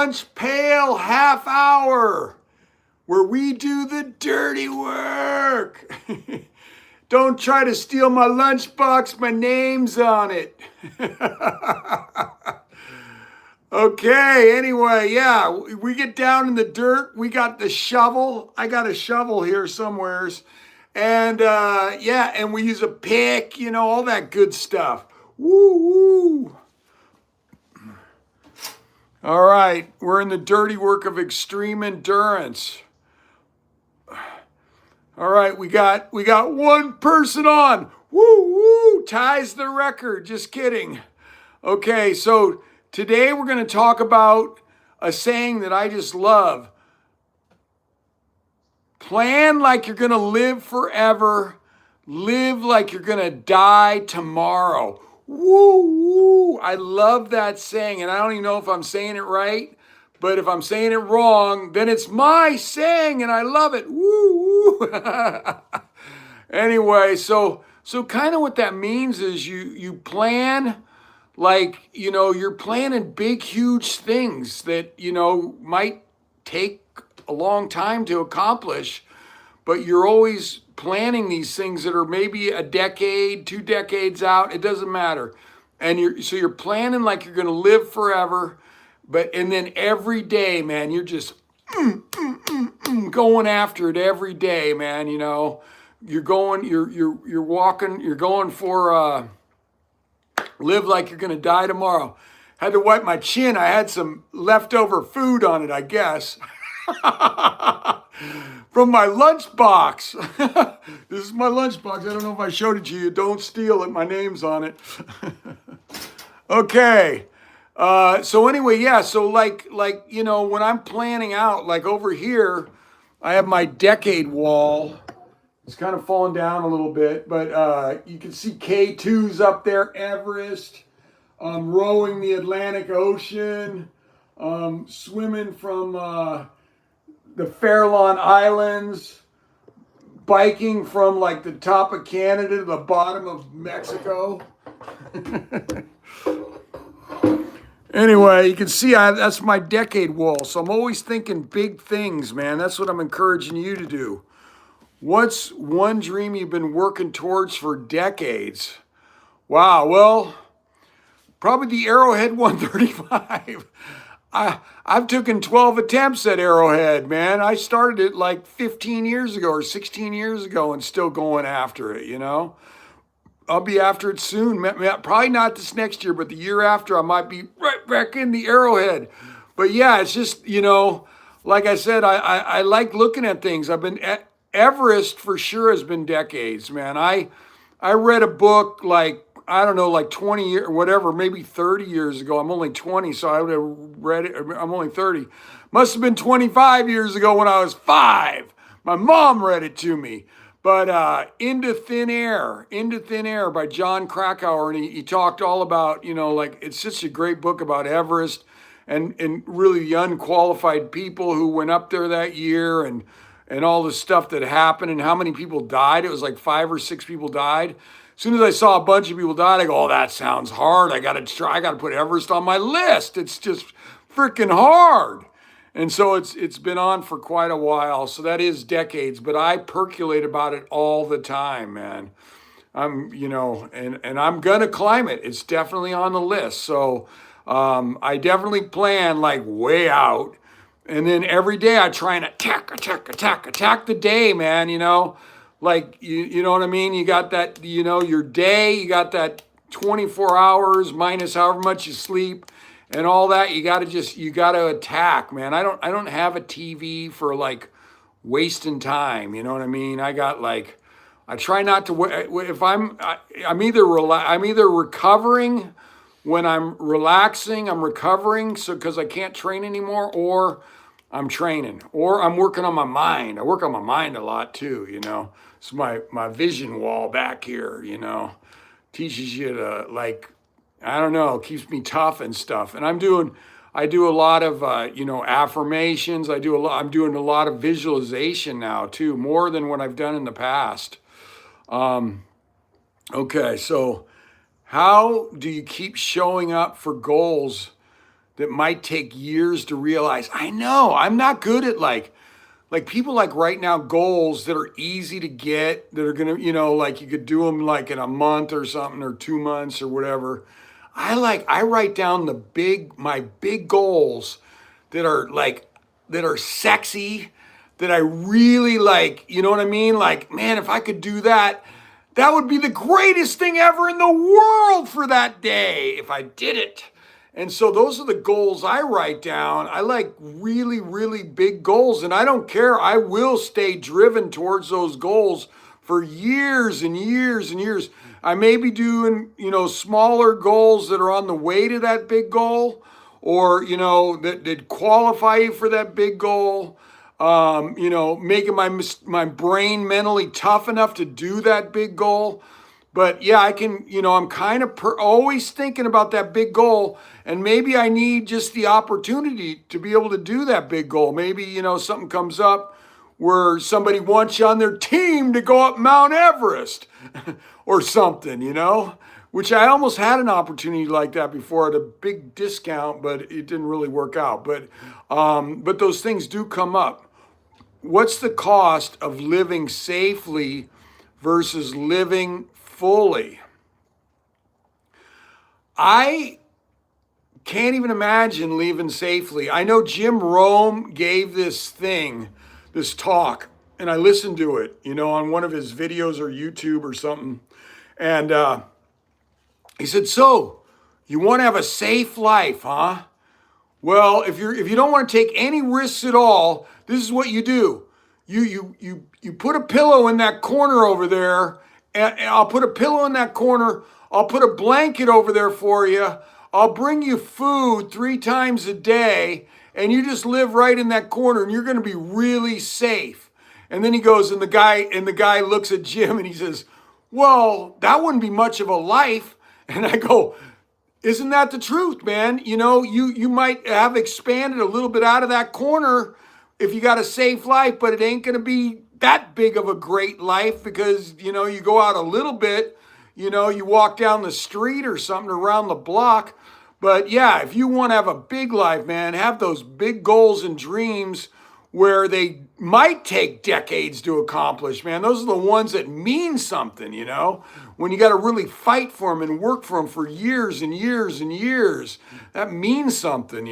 Lunch Pail Half-Hour, where we do the dirty work. Don't try to steal my lunchbox, my name's on it. Okay, anyway, yeah, we get down in the dirt. We got the shovel. I got a shovel here somewheres. And yeah, and we use a pick, you know, all that good stuff. Woo woo. All right, we're in the dirty work of extreme endurance. All right, we got one person on. Woo woo, ties the record. Just kidding. Okay, so today we're going to talk about a saying that I just love. Plan like you're going to live forever. Live like you're going to die tomorrow. Woo woo. I love that saying, and I don't even know if I'm saying it right, but if I'm saying it wrong, then it's my saying and I love it. Woo woo. Anyway, so kind of what that means is you plan like, you know, you're planning big, huge things that, you know, might take a long time to accomplish, but you're always planning these things that are maybe a decade, 2 decades out. It doesn't matter. And you're planning like you're going to live forever, and then every day, man, you're just going after it every day, man. You know, you're walking, you're going for live like you're going to die tomorrow. Had to wipe my chin. I had some leftover food on it, I guess. From my lunchbox. This is my lunchbox. I don't know if I showed it to you. Don't steal it. My name's on it. Okay. So anyway, yeah. So like, you know, when I'm planning out, like over here, I have my decade wall. It's kind of fallen down a little bit, but you can see K2's up there, Everest, rowing the Atlantic Ocean, swimming from the Farallon Islands, biking from like the top of Canada to the bottom of Mexico. Anyway, you can see that's my decade wall. So I'm always thinking big things, man. That's what I'm encouraging you to do. What's one dream you've been working towards for decades? Wow, well, probably the Arrowhead 135. I've taken 12 attempts at Arrowhead, man. I started it like 15 years ago or 16 years ago and still going after it, you know? I'll be after it soon. Probably not this next year, but the year after I might be right back in the Arrowhead. But yeah, it's just, you know, like I said, I like looking at things. I've been at Everest for sure has been decades, man. I read a book like, I don't know, like 20 years, whatever, maybe 30 years ago. I'm only 20, so I would have read it. I'm only 30. Must have been 25 years ago when I was 5. My mom read it to me. But Into Thin Air by John Krakauer. And he talked all about, you know, like it's such a great book about Everest and really the unqualified people who went up there that year and all the stuff that happened and how many people died. It was like 5 or 6 people died. As soon as I saw a bunch of people died, I go, oh, that sounds hard. I got to put Everest on my list. It's just freaking hard. And so it's been on for quite a while. So that is decades, but I percolate about it all the time, man. I'm, you know, and I'm going to climb it. It's definitely on the list. So I definitely plan like way out. And then every day I try and attack the day, man, you know, like, you know what I mean? You got that, you know, your day, you got that 24 hours minus however much you sleep and all that. You got to attack, man. I don't have a TV for like wasting time. You know what I mean? I got like, I try not to, if I'm either recovering when I'm relaxing, I'm recovering. So, cause I can't train anymore, or I'm training, or I'm working on my mind. I work on my mind a lot too, you know. It's my vision wall back here, you know, teaches you to like, I don't know, keeps me tough and stuff. And I do a lot of, you know, affirmations. I'm doing a lot of visualization now too, more than what I've done in the past. Okay, so how do you keep showing up for goals that might take years to realize. I know I'm not good at like people like right now goals that are easy to get, that are gonna, like you could do them like in a month or something, or 2 months or whatever. I write down my big goals that are sexy, that I really like, you know what I mean? Like, man, if I could do that, that would be the greatest thing ever in the world for that day if I did it. And so those are the goals I write down. I like really, really big goals, and I don't care. I will stay driven towards those goals for years and years and years. I may be doing, smaller goals that are on the way to that big goal, or, that qualify you for that big goal. Making my brain mentally tough enough to do that big goal. But yeah, I can, I'm kind of always thinking about that big goal, and maybe I need just the opportunity to be able to do that big goal. Maybe, something comes up where somebody wants you on their team to go up Mount Everest or something, which I almost had an opportunity like that before at a big discount, but it didn't really work out. But those things do come up. What's the cost of living safely versus living fully? I can't even imagine living safely. I know Jim Rome gave this talk, and I listened to it, on one of his videos or YouTube or something. And he said, "So, you want to have a safe life, huh? Well, if you don't want to take any risks at all, this is what you do. You put a pillow in that corner over there, and I'll put a pillow in that corner. I'll put a blanket over there for you. I'll bring you food 3 times a day, and you just live right in that corner, and you're going to be really safe." And then he goes, and the guy looks at Jim and he says, "Well, that wouldn't be much of a life." And I go, "Isn't that the truth, man? You might have expanded a little bit out of that corner if you got a safe life, but it ain't going to be that big of a great life, because, you go out a little bit, you walk down the street or something, around the block. But yeah, if you want to have a big life, man, have those big goals and dreams where they might take decades to accomplish, man. Those are the ones that mean something, when you got to really fight for them and work for them for years and years and years. That means something,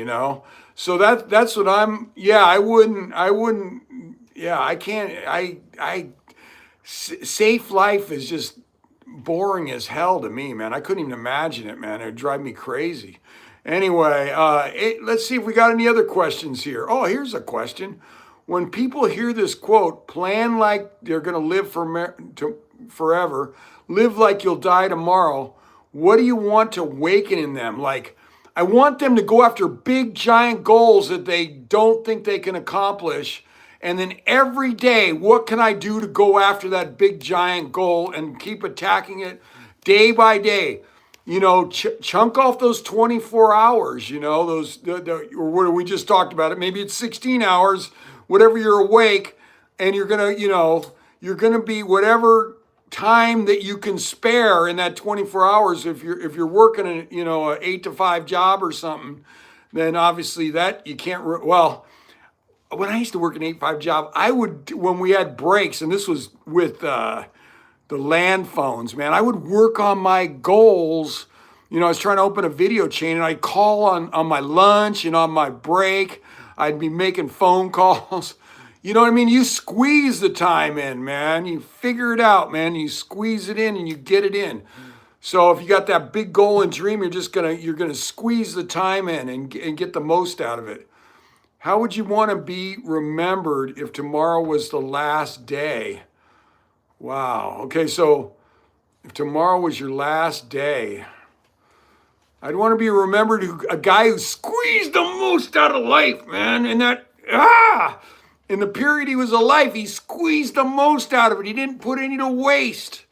So that's what I wouldn't, yeah, I can't, safe life is just boring as hell to me, man. I couldn't even imagine it, man. It would drive me crazy. Anyway, let's see if we got any other questions here. Oh, here's a question. When people hear this quote, "Plan like they're going to live forever, live like you'll die tomorrow," what do you want to awaken in them? Like, I want them to go after big, giant goals that they don't think they can accomplish. And then every day, what can I do to go after that big, giant goal and keep attacking it day by day? Chunk off those 24 hours, or what we just talked about it. Maybe it's 16 hours, whatever you're awake, and you're going to be whatever time that you can spare in that 24 hours. If you're working a 8 to 5 job or something, then obviously that you can't, when I used to work an 8 to 5 job, when we had breaks, and this was with, the land phones, man, I would work on my goals. I was trying to open a video chain, and I'd call on my lunch and on my break. I'd be making phone calls. You know what I mean? You squeeze the time in, man. You figure it out, man. You squeeze it in and you get it in. So if you got that big goal and dream, you're gonna squeeze the time in and get the most out of it. How would you want to be remembered if tomorrow was the last day? Wow. Okay, so if tomorrow was your last day, I'd want to be remembered a guy who squeezed the most out of life, man. And in the period he was alive, he squeezed the most out of it. He didn't put any to waste.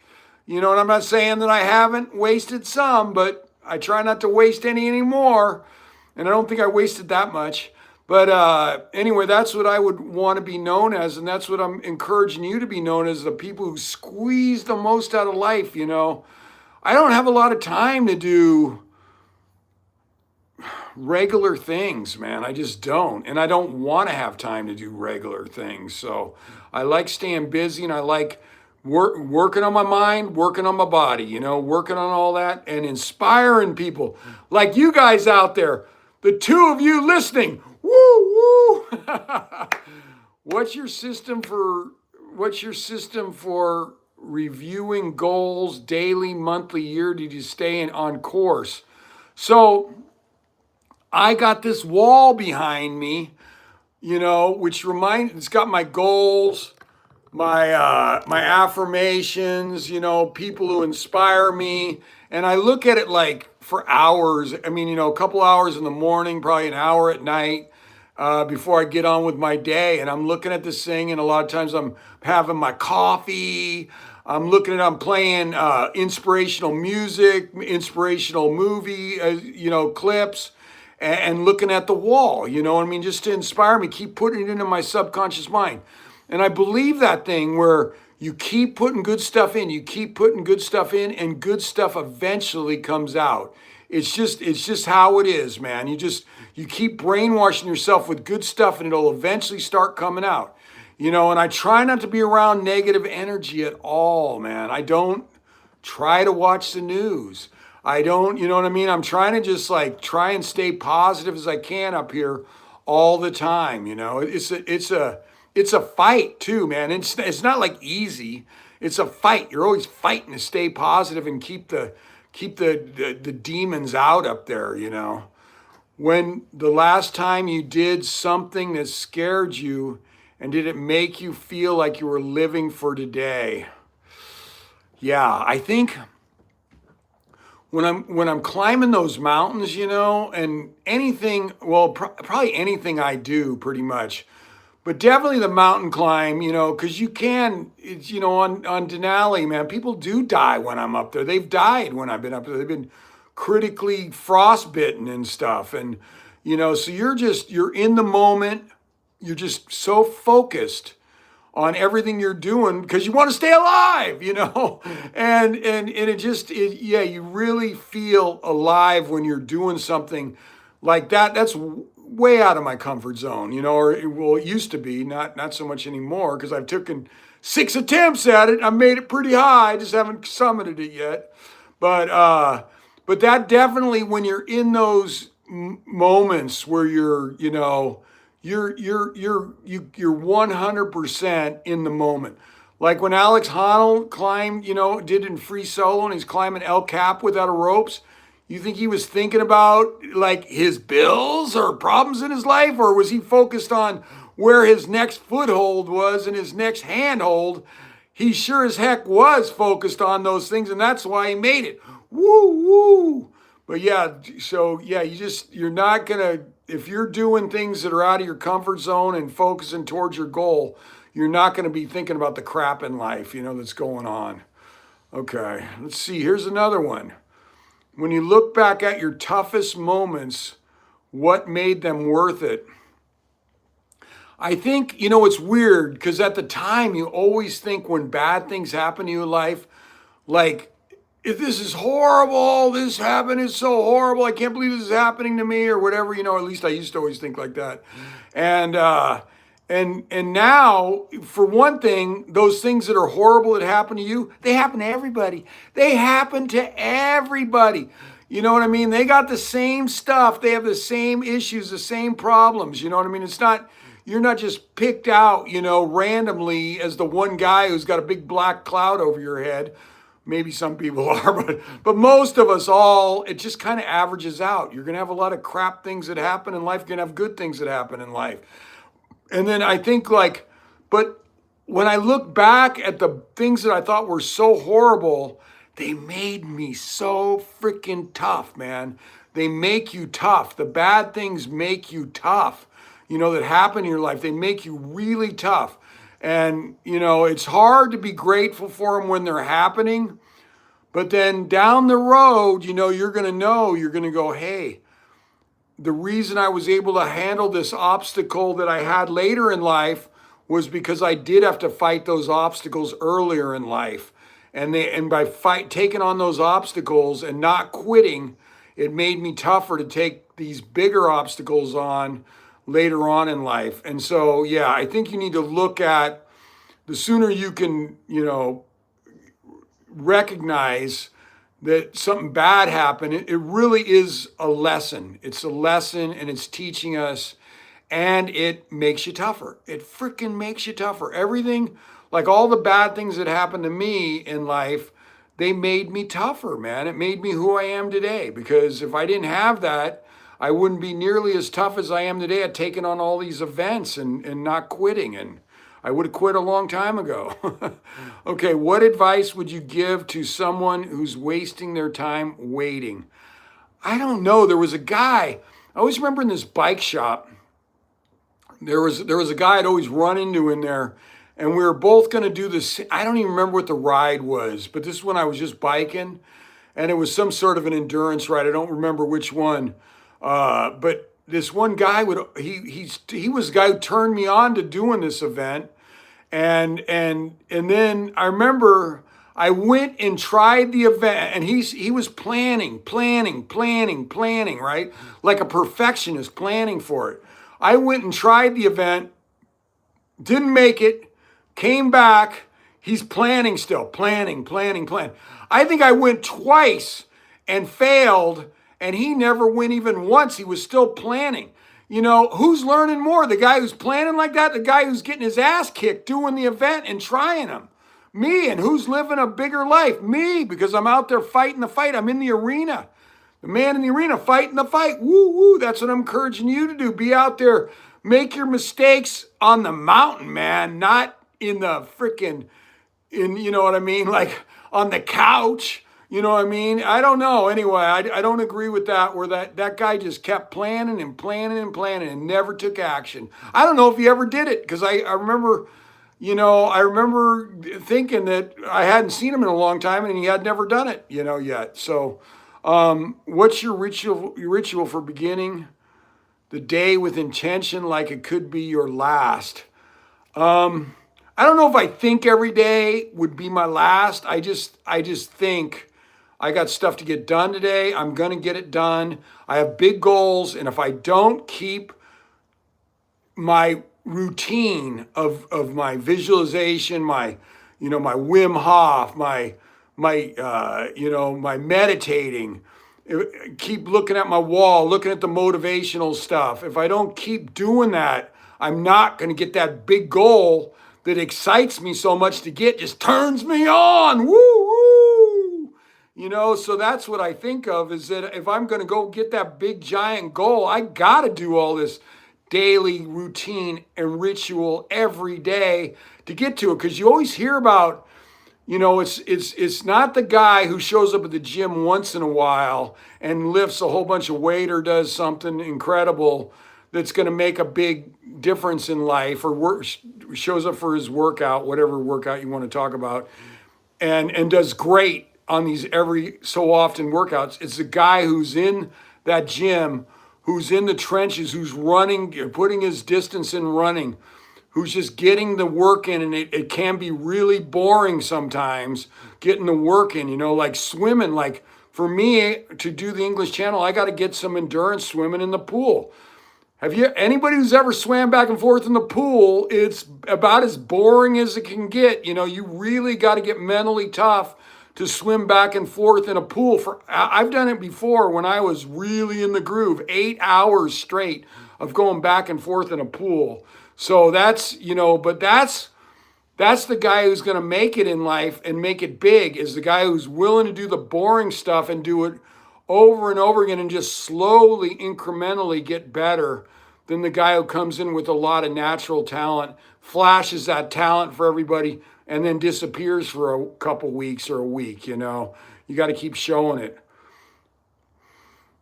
And I'm not saying that I haven't wasted some, but I try not to waste any anymore. And I don't think I wasted that much. But anyway, that's what I would want to be known as, and that's what I'm encouraging you to be known as, the people who squeeze the most out of life. I don't have a lot of time to do regular things, man. I just don't. And I don't want to have time to do regular things. So I like staying busy, and I like working on my mind, working on my body, working on all that and inspiring people like you guys out there, the two of you listening. Woo, woo. What's your system for reviewing goals daily, monthly, year? Did you stay on course? So I got this wall behind me, which it's got my goals, my affirmations, people who inspire me, and I look at it like for hours. I mean, a couple hours in the morning, probably an hour at night, before I get on with my day. And I'm looking at this thing, and a lot of times I'm having my coffee. I'm playing inspirational music, inspirational movie, clips, and looking at the wall, just to inspire me, keep putting it into my subconscious mind. And I believe that thing where you keep putting good stuff in, and good stuff eventually comes out. It's just how it is, man. You keep brainwashing yourself with good stuff, and it'll eventually start coming out. And I try not to be around negative energy at all, man. I don't try to watch the news. I don't, you know what I mean? I'm trying to just try and stay positive as I can up here all the time. It's a fight too, man. It's not easy. It's a fight. You're always fighting to stay positive and keep the demons out up there, When the last time you did something that scared you, and did it make you feel like you were living for today? Yeah, I think when I'm climbing those mountains, and anything, well, probably anything I do pretty much, but definitely the mountain climb, because you can, it's, on Denali, man, people do die when I'm up there. They've died when I've been up there. They've been critically frostbitten and stuff. And, so you're in the moment. You're just so focused on everything you're doing because you want to stay alive, and you really feel alive when you're doing something like that. That's way out of my comfort zone, it used to be, not so much anymore, because I've taken 6 attempts at it. I made it pretty high, just haven't summited it yet. But that definitely, when you're in those moments where you're 100% in the moment. Like when Alex Honnold climbed, did in free solo, and he's climbing El Cap without a ropes. You think he was thinking about his bills or problems in his life, or was he focused on where his next foothold was and his next handhold? He sure as heck was focused on those things, and that's why he made it. Woo, woo. But yeah, so yeah, you're not gonna, if you're doing things that are out of your comfort zone and focusing towards your goal, you're not gonna be thinking about the crap in life, that's going on. Okay, let's see, here's another one. When you look back at your toughest moments, what made them worth it? I think, it's weird because at the time you always think when bad things happen to you in life, if this is horrible, this happened, is so horrible, I can't believe this is happening to me, or whatever, at least I used to always think like that. And now, for one thing, those things that are horrible that happen to you, they happen to everybody. They happen to everybody. You know what I mean? They got the same stuff. They have the same issues, the same problems. You know what I mean? You're not just picked out, randomly as the one guy who's got a big black cloud over your head. Maybe some people are, but most of us all, it just kind of averages out. You're going to have a lot of crap things that happen in life. You're going to have good things that happen in life. And then I think but when I look back at the things that I thought were so horrible, they made me so freaking tough, man. They make you tough. The bad things make you tough, that happen in your life. They make you really tough. And, it's hard to be grateful for them when they're happening. But then down the road, you're going to go, hey, the reason I was able to handle this obstacle that I had later in life was because I did have to fight those obstacles earlier in life. And by taking on those obstacles and not quitting, it made me tougher to take these bigger obstacles on later on in life. And so, yeah, I think you need to look at the sooner you can, recognize that something bad happened, it really is a lesson. It's a lesson and it's teaching us, and it makes you tougher. It freaking makes you tougher. Everything, like all the bad things that happened to me in life, they made me tougher, man. It made me who I am today, because if I didn't have that, I wouldn't be nearly as tough as I am today at taking on all these events and not quitting. And I would have quit a long time ago. Okay, what advice would you give to someone who's wasting their time waiting? I don't know. There was a guy, I always remember in this bike shop, there was a guy I'd always run into in there, and we were both going to do this. I don't even remember what the ride was, but this is when I was just biking, and it was some sort of an endurance ride. I don't remember which one. But this one guy he was the guy who turned me on to doing this event. And then I remember I went and tried the event, and he was planning, right? Like a perfectionist planning for it. I went and tried the event, didn't make it, came back. He's planning still, planning. I think I went twice and failed, and he never went even once. He was still planning. Who's learning more? The guy who's planning like that, the guy who's getting his ass kicked doing the event and trying them? Me. And who's living a bigger life? Me, because I'm out there fighting the fight. I'm in the arena. The man in the arena fighting the fight. Woo, woo. That's what I'm encouraging you to do. Be out there. Make your mistakes on the mountain, man, not in the freaking, you know what I mean? Like on the couch. You know what I mean? I don't know. Anyway, I don't agree with that, where that guy just kept planning and never took action. I don't know if he ever did it, because I remember, I remember thinking that I hadn't seen him in a long time and he had never done it, yet. So what's your ritual for beginning the day with intention like it could be your last? I don't know if I think every day would be my last. I just think I got stuff to get done today. I'm going to get it done. I have big goals. And if I don't keep my routine of my visualization, my Wim Hof, my meditating, keep looking at my wall, looking at the motivational stuff. If I don't keep doing that, I'm not going to get that big goal that excites me so much to get, just turns me on. Woo, woo. So that's what I think of, is that if I'm going to go get that big giant goal, I got to do all this daily routine and ritual every day to get to it. Because you always hear about, it's not the guy who shows up at the gym once in a while and lifts a whole bunch of weight or does something incredible that's going to make a big difference in life, or shows up for his workout, whatever workout you want to talk about, and does great on these every so often workouts. It's the guy who's in that gym, who's in the trenches, who's running, putting his distance in running, who's just getting the work in. And it can be really boring sometimes getting the work in, like swimming. Like for me to do the English Channel, I got to get some endurance swimming in the pool. Anybody who's ever swam back and forth in the pool, it's about as boring as it can get. You really got to get mentally tough to swim back and forth in a pool. I've done it before when I was really in the groove, 8 hours straight of going back and forth in a pool. So that's, but that's the guy who's going to make it in life and make it big, is the guy who's willing to do the boring stuff and do it over and over again and just slowly, incrementally get better than the guy who comes in with a lot of natural talent, flashes that talent for everybody, and then disappears for a couple weeks or a week. You got to keep showing it.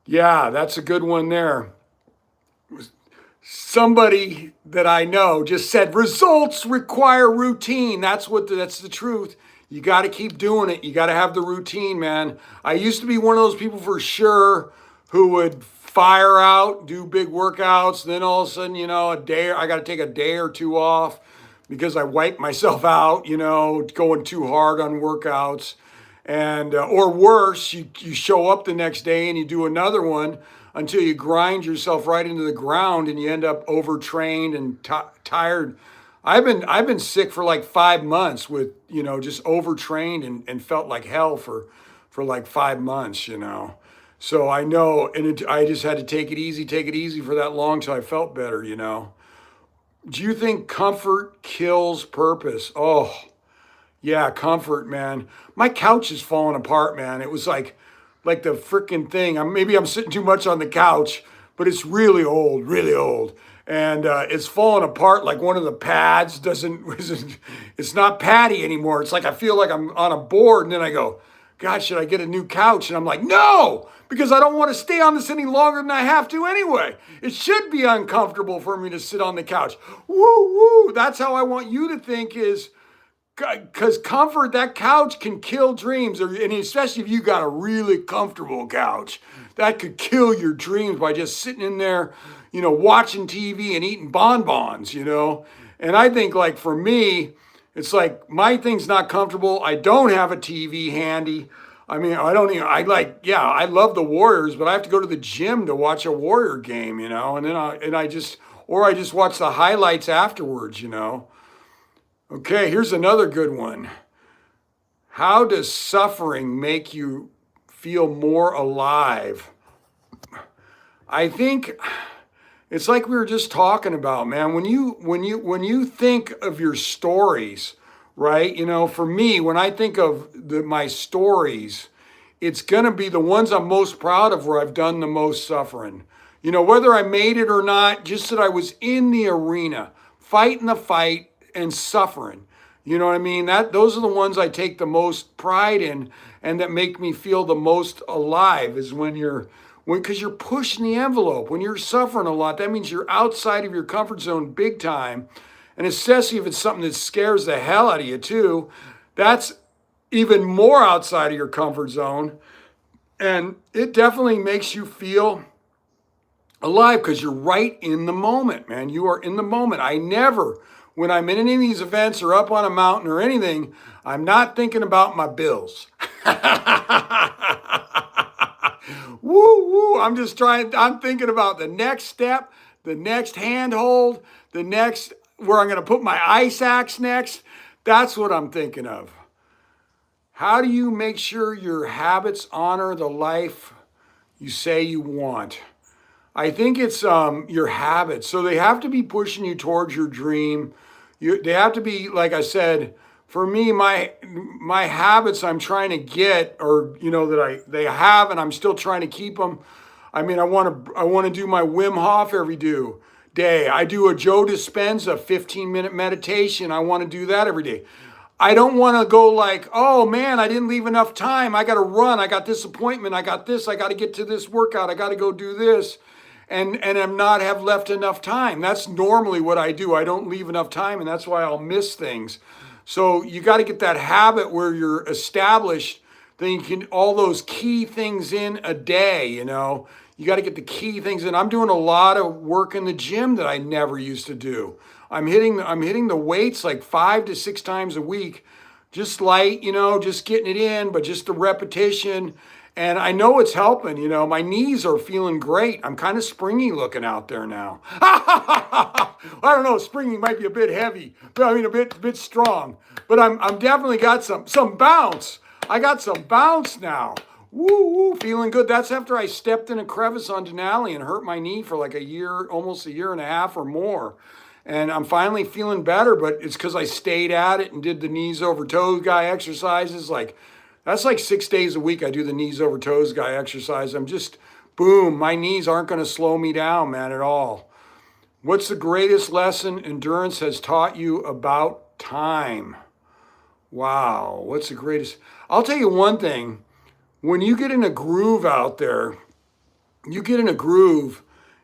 Yeah, that's a good one there. Somebody that I know just said, results require routine. That's the truth. You got to keep doing it. You got to have the routine, man. I used to be one of those people for sure who would fire out, do big workouts. Then all of a sudden, I got to take a day or two off because I wiped myself out, going too hard on workouts. And or worse, you show up the next day and you do another one until you grind yourself right into the ground and you end up overtrained and tired. I've been sick for like 5 months with, just overtrained and felt like hell for like 5 months. So I know, and I just had to take it easy for that long till I felt better. Do you think comfort kills purpose? Oh, yeah, comfort, man. My couch is falling apart, man. It was like the freaking thing. Maybe I'm sitting too much on the couch, but it's really old, really old. And it's falling apart like one of the pads isn't, it's not patty anymore. It's like I feel like I'm on a board and then I go, God, should I get a new couch? And I'm like, no, because I don't want to stay on this any longer than I have to anyway. It should be uncomfortable for me to sit on the couch. Woo, woo. That's how I want you to think is, because comfort, that couch can kill dreams, and especially if you got a really comfortable couch, that could kill your dreams by just sitting in there, watching TV and eating bonbons. And I think, like, for me, it's like my thing's not comfortable. I don't have a TV handy. I mean, I don't even, I love the Warriors, but I have to go to the gym to watch a Warrior game, and then I just watch the highlights afterwards. Okay, here's another good one. How does suffering make you feel more alive? I think it's like we were just talking about, man. When you think of your stories, right? For me, when I think of my stories, it's gonna be the ones I'm most proud of where I've done the most suffering. Whether I made it or not, just that I was in the arena, fighting the fight and suffering. You know what I mean? Those are the ones I take the most pride in and that make me feel the most alive is because you're pushing the envelope. When you're suffering a lot, that means you're outside of your comfort zone big time. And especially if it's something that scares the hell out of you too, that's even more outside of your comfort zone. And it definitely makes you feel alive because you're right in the moment, man. You are in the moment. When I'm in any of these events or up on a mountain or anything, I'm not thinking about my bills. Woo, woo. I'm thinking about the next step, the next handhold, where I'm going to put my ice axe next. That's what I'm thinking of. How do you make sure your habits honor the life you say you want? I think it's your habits. So they have to be pushing you towards your dream. They have to be, like I said, for me, my habits I'm trying to get, or they have, and I'm still trying to keep them. I mean, I want to do my Wim Hof every day. I do a Joe Dispenza 15-minute meditation. I want to do that every day. I don't want to go like, oh man, I didn't leave enough time. I got to run. I got this appointment. I got this. I got to get to this workout. I got to go do this. And I'm not have left enough time. That's normally what I do. I don't leave enough time, and that's why I'll miss things. So you got to get that habit where you're established, then you can all those key things in a day, You got to get the key things in. I'm doing a lot of work in the gym that I never used to do. I'm hitting the weights like 5 to 6 times a week, just light, just getting it in, but just the repetition. And I know it's helping, my knees are feeling great. I'm kind of springy looking out there now. I don't know, springy might be a bit heavy, but I mean a bit strong. But I'm definitely got some bounce. I got some bounce now. Woo, woo, feeling good. That's after I stepped in a crevice on Denali and hurt my knee for like a year, almost a year and a half or more. And I'm finally feeling better, but it's because I stayed at it and did the knees over toes guy exercises. That's like 6 days a week I do the knees over toes guy exercise. I'm just, boom, my knees aren't going to slow me down, man, at all. What's the greatest lesson endurance has taught you about time? Wow, what's the greatest? I'll tell you one thing. When you get in a groove out there,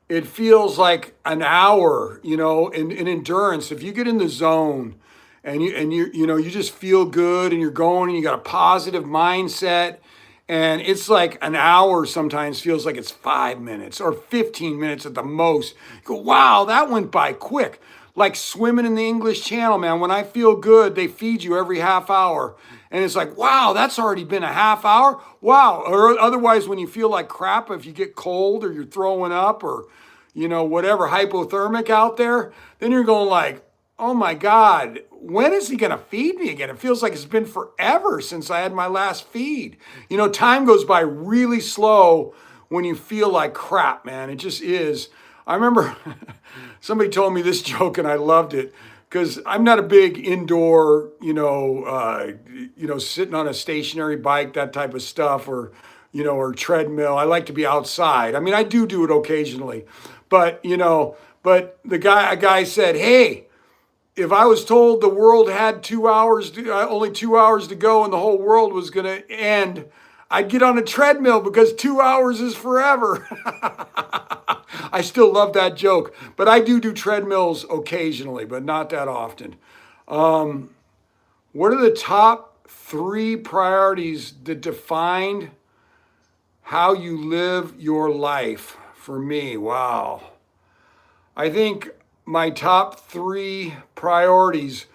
it feels like an hour, in endurance. If you get in the zone, and you just feel good and you're going and you got a positive mindset, and it's like an hour sometimes feels like it's 5 minutes or 15 minutes at the most. You go, wow, that went by quick. Like swimming in the English Channel, man. When I feel good, they feed you every half hour. And it's like, wow, that's already been a half hour. Wow. Or otherwise, when you feel like crap, if you get cold or you're throwing up or, whatever, hypothermic out there, then you're going like, oh my God, when is he going to feed me again? It feels like it's been forever since I had my last feed. Time goes by really slow when you feel like crap, man. It just is. I remember somebody told me this joke and I loved it because I'm not a big indoor, sitting on a stationary bike, that type of stuff, or, or treadmill. I like to be outside. I mean, I do it occasionally, but, but a guy said, hey, if I was told the world had 2 hours, only 2 hours to go and the whole world was going to end, I'd get on a treadmill because 2 hours is forever. I still love that joke, but I do treadmills occasionally, but not that often. What are the top 3 priorities that defined how you live your life? For me, wow. I think my top 3 priorities,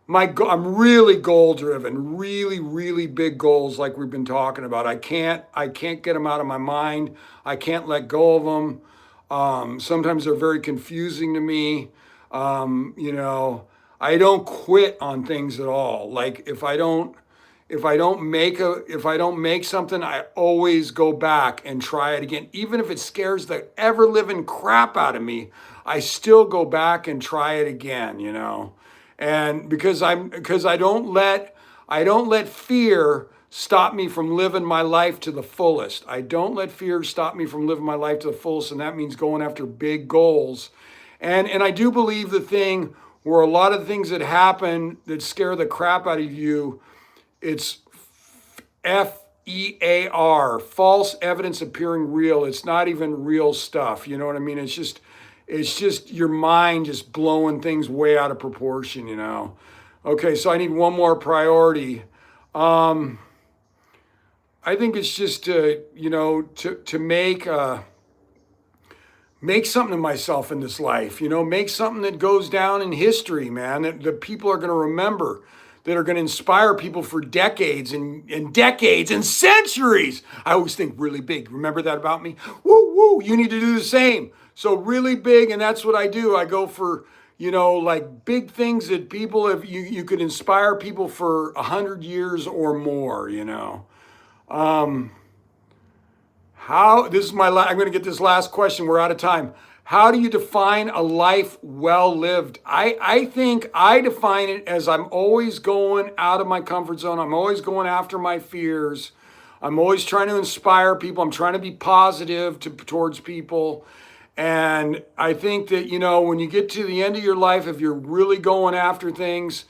I'm really goal driven, really, really big goals like we've been talking about. I can't get them out of my mind. I can't let go of them. Sometimes they're very confusing to me. I don't quit on things at all. Like if I don't make something, I always go back and try it again. Even if it scares the ever living crap out of me, I still go back and try it again, And because I don't let fear stop me from living my life to the fullest. I don't let fear stop me from living my life to the fullest, and that means going after big goals. And I do believe the thing where a lot of the things that happen that scare the crap out of you, it's FEAR, false evidence appearing real. It's not even real stuff. You know what I mean? It's just your mind just blowing things way out of proportion, Okay, so I need one more priority. I think it's just to make something of myself in this life, make something that goes down in history, man, that people are going to remember, that are going to inspire people for decades and decades and centuries. I always think really big. Remember that about me? Woo, woo, you need to do the same. So really big, and that's what I do. I go for, like big things that people have, you could inspire people for 100 years or more, I'm going to get this last question. We're out of time. How do you define a life well lived? I think I define it as I'm always going out of my comfort zone. I'm always going after my fears. I'm always trying to inspire people. I'm trying to be positive towards people. And I think that, when you get to the end of your life, if you're really going after things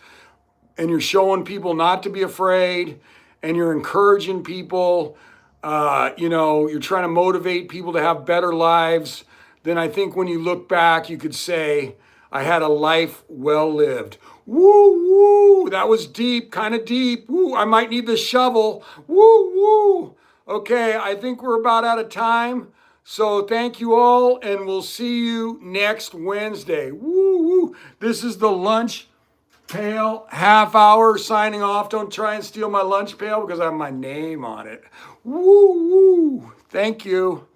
and you're showing people not to be afraid and you're encouraging people, you're trying to motivate people to have better lives, then I think when you look back, you could say, I had a life well lived. Woo, woo, that was deep, kind of deep. Woo, I might need the shovel. Woo, woo. Okay, I think we're about out of time. So thank you all, and we'll see you next Wednesday. Woo, woo. This is the Lunch Pail Half-Hour signing off. Don't try and steal my lunch pail because I have my name on it. Woo, woo. Thank you.